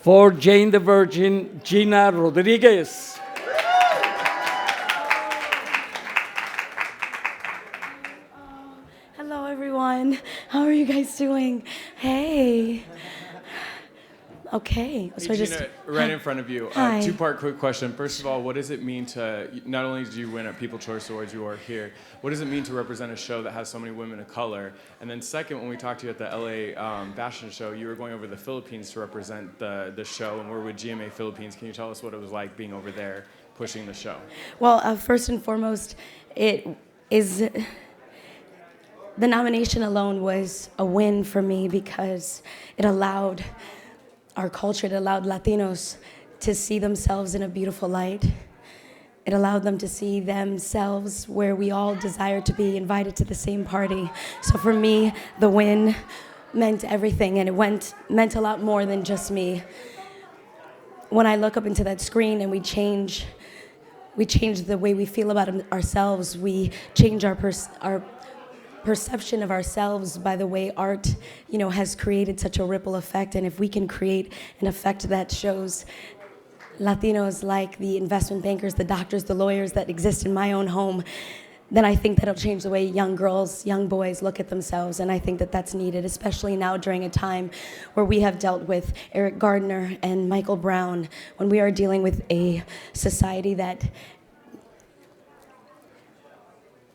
For Jane the Virgin, Gina Rodriguez. Hello, everyone. How are you guys doing? Hey. Okay. Hey, Gina, right in front of you. Hi. Two-part quick question. First of all, what does it mean to, not only did you win a People's Choice Awards, you are here, what does it mean to represent a show that has so many women of color? And then second, when we talked to you at the LA fashion show, you were going over the Philippines to represent the show, and we're with GMA Philippines. Can you tell us what it was like being over there pushing the show? Well, first and foremost, it is the nomination alone was a win for me because it allowed our culture, it allowed Latinos to see themselves in a beautiful light. It allowed them to see themselves where we all desire to be, invited to the same party. So for me, the win meant everything, and it meant a lot more than just me. When I look up into that screen and we change the way we feel about ourselves, we change our perception of ourselves by the way art, has created such a ripple effect. And if we can create an effect that shows Latinos like the investment bankers, the doctors, the lawyers that exist in my own home, then I think that'll change the way young girls, young boys look at themselves. And I think that that's needed, especially now during a time where we have dealt with Eric Gardner and Michael Brown, when we are dealing with a society that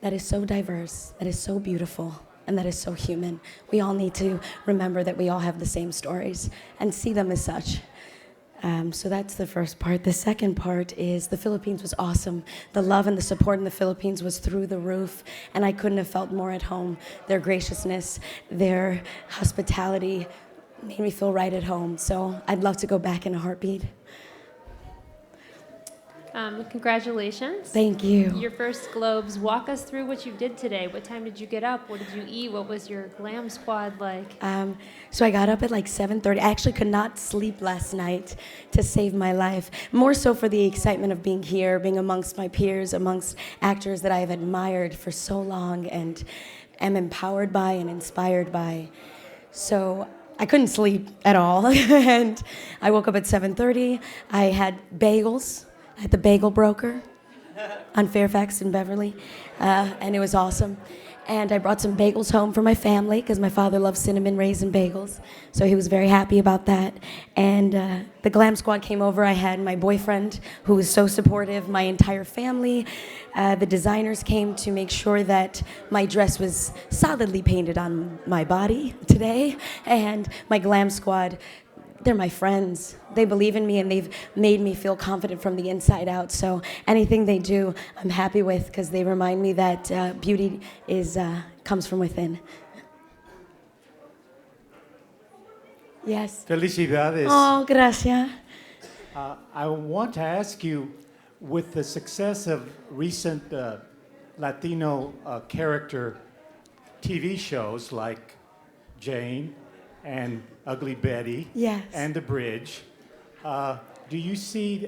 is so diverse, that is so beautiful, and that is so human. We all need to remember that we all have the same stories and see them as such. So that's the first part. The second part is the Philippines was awesome. The love and the support in the Philippines was through the roof, and I couldn't have felt more at home. Their graciousness, their hospitality made me feel right at home. So I'd love to go back in a heartbeat. Congratulations. Thank you. Your first Globes. Walk us through what you did today. What time did you get up? What did you eat? What was your glam squad like? So I got up at like 7:30. I actually could not sleep last night to save my life. More so for the excitement of being here, being amongst my peers, amongst actors that I have admired for so long and am empowered by and inspired by. So I couldn't sleep at all. And I woke up at 7:30. I had bagels at the Bagel Broker on Fairfax and Beverly, and it was awesome. And I brought some bagels home for my family because my father loves cinnamon raisin bagels, so he was very happy about that. And the Glam Squad came over. I had my boyfriend, who was so supportive, my entire family. The designers came to make sure that my dress was solidly painted on my body today, and my Glam Squad, they're my friends. They believe in me, and they've made me feel confident from the inside out. So anything they do, I'm happy with, because they remind me that beauty comes from within. Yes. Felicidades. Oh, gracias. I want to ask you, with the success of recent Latino character TV shows like Jane and Ugly Betty, Yes. and The Bridge, do you see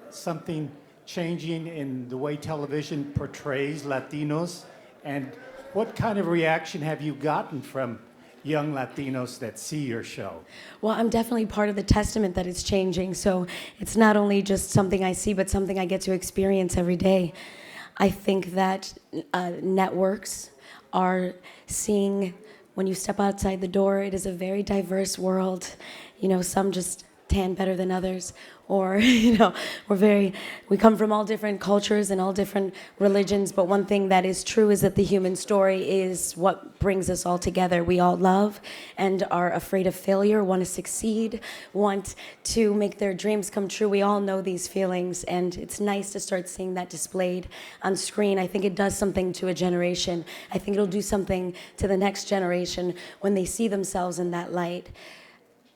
something changing in the way television portrays Latinos? And what kind of reaction have you gotten from young Latinos that see your show? Well, I'm definitely part of the testament that it's changing. So it's not only just something I see, but something I get to experience every day. I think that networks are seeing, when you step outside the door, it is a very diverse world. Some just tan better than others, or we come from all different cultures and all different religions, but one thing that is true is that the human story is what brings us all together. We all love and are afraid of failure, want to succeed, want to make their dreams come true. We all know these feelings, and it's nice to start seeing that displayed on screen. I think it does something to a generation. I think it'll do something to the next generation when they see themselves in that light.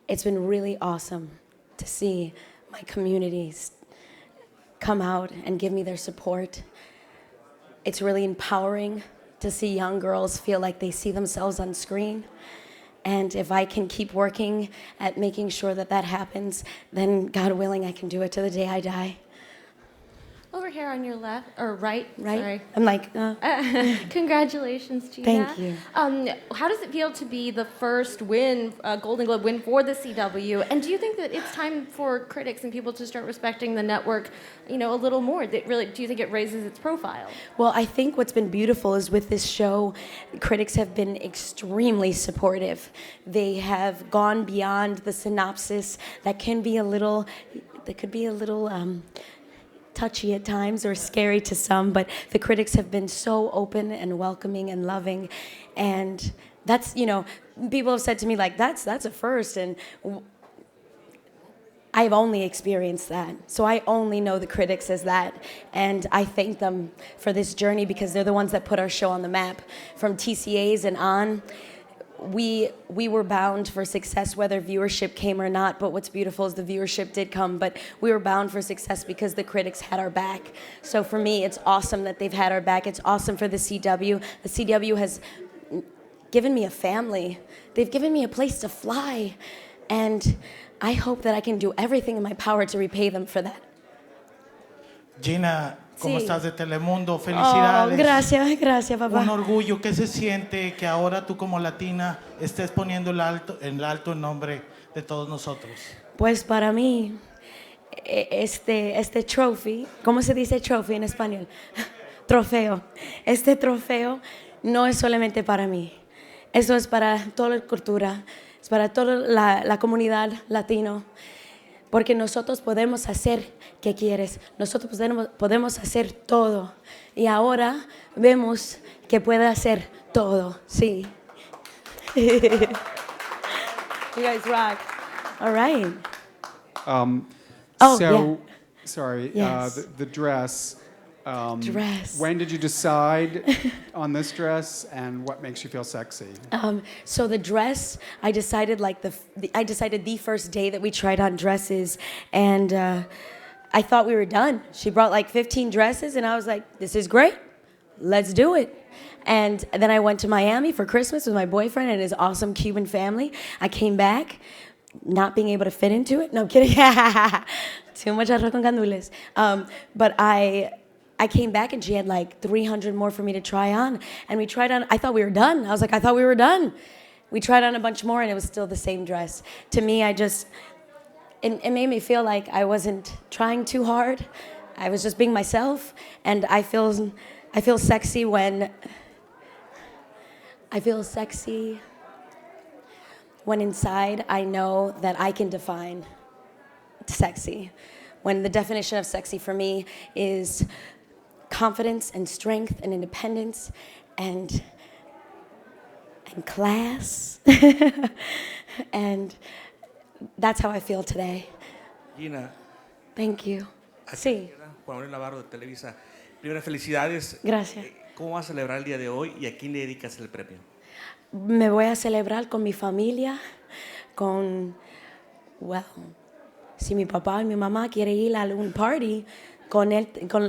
It's been really awesome to see my communities come out and give me their support. It's really empowering to see young girls feel like they see themselves on screen. And if I can keep working at making sure that that happens, then God willing, I can do it to the day I die. over here on your left, or right, Right? sorry. I'm like, Congratulations, Gina. Thank you. How does it feel to be the first Golden Globe win for the CW? And do you think that it's time for critics and people to start respecting the network, a little more? Do you think it raises its profile? Well, I think what's been beautiful is with this show, critics have been extremely supportive. They have gone beyond the synopsis that could be a little touchy at times or scary to some, but the critics have been so open and welcoming and loving. And that's, people have said to me, like, that's a first. And I've only experienced that. So I only know the critics as that. And I thank them for this journey because they're the ones that put our show on the map. From TCAs and on, we were bound for success whether viewership came or not, but what's beautiful is the viewership did come, but we were bound for success because the critics had our back. So for me, it's awesome that they've had our back. It's awesome for the CW. The CW has given me a family. They've given me a place to fly. And I hope that I can do everything in my power to repay them for that. Gina, ¿cómo Sí. estás de Telemundo? Oh, Felicidades. gracias, papá. Un orgullo. ¿Qué se siente que ahora tú como latina estés poniendo el alto en nombre de todos nosotros? Pues para mí, este trophy, ¿cómo se dice trophy en español? Trofeo. Este trofeo no es solamente para mí. Eso es para toda la cultura, es para toda la comunidad latino. Porque nosotros podemos hacer que quieres. Nosotros podemos hacer todo. Y ahora vemos que puede hacer todo. Sí. You guys rock. All right. Sorry, Yes. the dress. Dress. When did you decide on this dress, and what makes you feel sexy? So the dress, I decided the first day that we tried on dresses, and I thought we were done. She brought like 15 dresses, and I was like, this is great. Let's do it. And then I went to Miami for Christmas with my boyfriend and his awesome Cuban family. I came back, not being able to fit into it. No, I'm kidding. Too much arroz con gandules. But I came back and she had like 300 more for me to try on. And we tried on, I thought we were done. I was like, I thought we were done. We tried on a bunch more and it was still the same dress. To me, it made me feel like I wasn't trying too hard. I was just being myself. And I feel sexy when inside I know that I can define sexy. When the definition of sexy for me is confidence and strength and independence and class. And that's how I feel today. Gina, Thank you. Sí, Juan Manuel Navarro de Televisa. Primero, felicidades. gracias. ¿Cómo vas a celebrar el día de hoy y a quién le dedicas el premio? Me voy a celebrar con mi familia, si mi papá y mi mamá quieren ir a algún party, con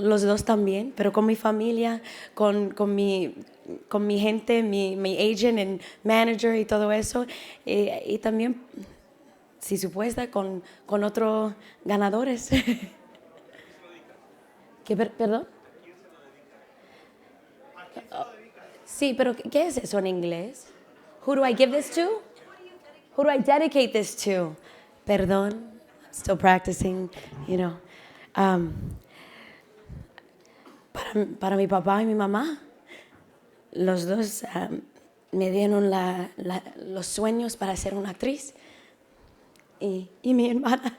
los dos también, pero con mi familia, con mi gente, mi agent and manager y todo eso, y también, si supuesta, con otros ganadores. ¿Perdón? Sí, pero ¿qué es eso en inglés? Who do I give this to? Who do I dedicate this to? Perdón, I'm still practicing, Para mi papá y mi mamá, los dos me dieron los sueños para ser una actriz. Y mi hermana.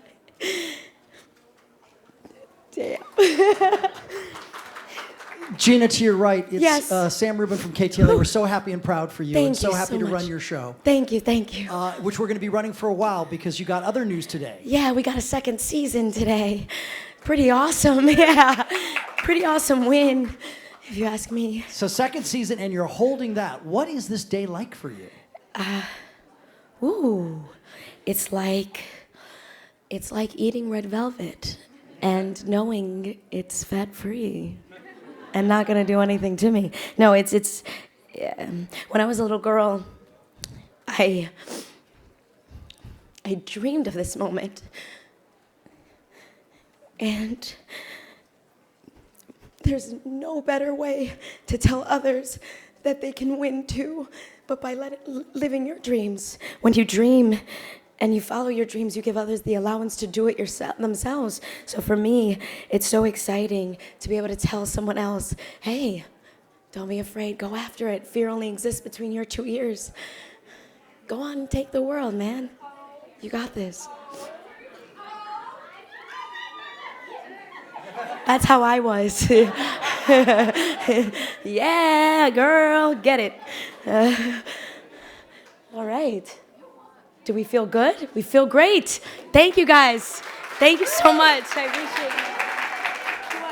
Gina, to your right, it's Yes. Sam Rubin from KTLA. We're so happy and proud for you, and Thank so you happy so to run much. your show, Thank you. which we're going to be running for a while because you got other news today. Yeah, we got a second season today. Pretty awesome, yeah. Pretty awesome win, if you ask me. So second season, and you're holding that. What is this day like for you? It's like eating red velvet and knowing it's fat-free and not gonna do anything to me. No, it's when I was a little girl, I dreamed of this moment. And there's no better way to tell others that they can win too, but by living your dreams. When you dream and you follow your dreams, you give others the allowance to do it themselves. So for me, it's so exciting to be able to tell someone else, hey, don't be afraid, go after it. Fear only exists between your 2 ears. Go on and take the world, man. You got this. That's how I was. Yeah, girl, get it. All right. Do we feel good? We feel great. Thank you guys. Thank you so much. I appreciate it.